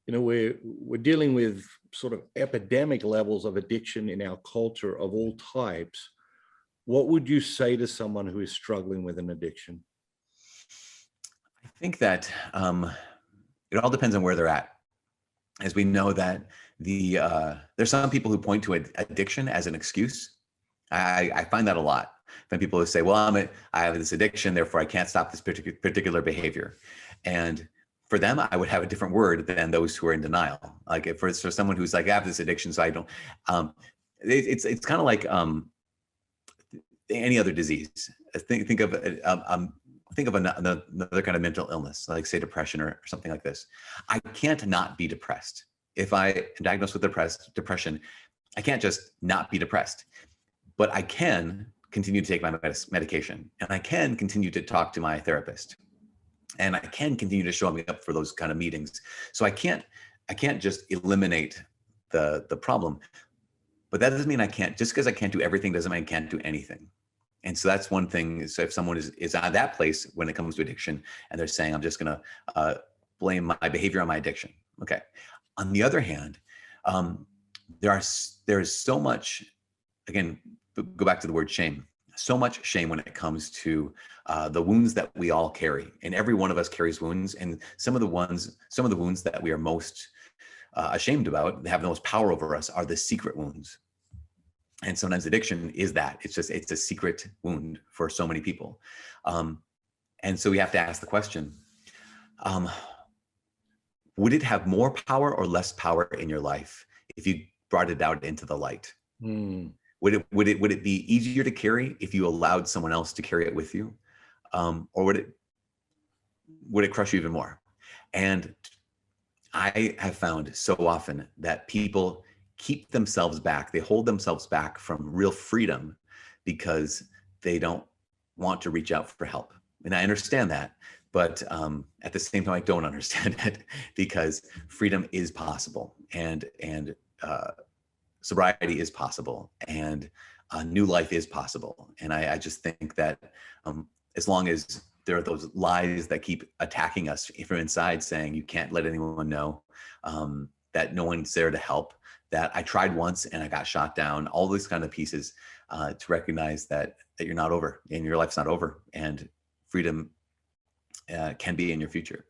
We're dealing with sort of epidemic levels of addiction in our culture of all types. What would you say to someone who is struggling with an addiction? I think that it all depends on where they're at. As we know that there's some people who point to addiction as an excuse. I find that a lot. I find people who say, "Well, I have this addiction, therefore I can't stop this particular behavior." And for them, I would have a different word than those who are in denial. Like if for someone who's like, "I have this addiction, so I don't." Um, it's kind of like any other disease. Think of another kind of mental illness, like say depression or something like this. I can't not be depressed. If I am diagnosed with depression, I can't just not be depressed, but I can continue to take my medication, and I can continue to talk to my therapist, and I can continue to show up for those kind of meetings. So I can't just eliminate the problem, but that doesn't mean I can't. Just because I can't do everything doesn't mean I can't do anything. And so that's one thing. So if someone is at that place when it comes to addiction, and they're saying, "I'm just going to blame my behavior on my addiction," okay. On the other hand, there is so much. Again, go back to the word shame. So much shame when it comes to the wounds that we all carry, and every one of us carries wounds. And some of the wounds that we are most ashamed about, that have the most power over us, are the secret wounds. And sometimes addiction is that. It's a secret wound for so many people. And so we have to ask the question, would it have more power or less power in your life if you brought it out into the light? Would it be easier to carry if you allowed someone else to carry it with you? Or would it crush you even more? And I have found so often that people keep themselves back. They hold themselves back from real freedom because they don't want to reach out for help. And I understand that, but at the same time, I don't understand it, because freedom is possible, and sobriety is possible, and a new life is possible. And I just think that as long as there are those lies that keep attacking us from inside, saying you can't let anyone know, that no one's there to help, that I tried once and I got shot down, all these kind of pieces, to recognize that you're not over, and your life's not over, and freedom can be in your future.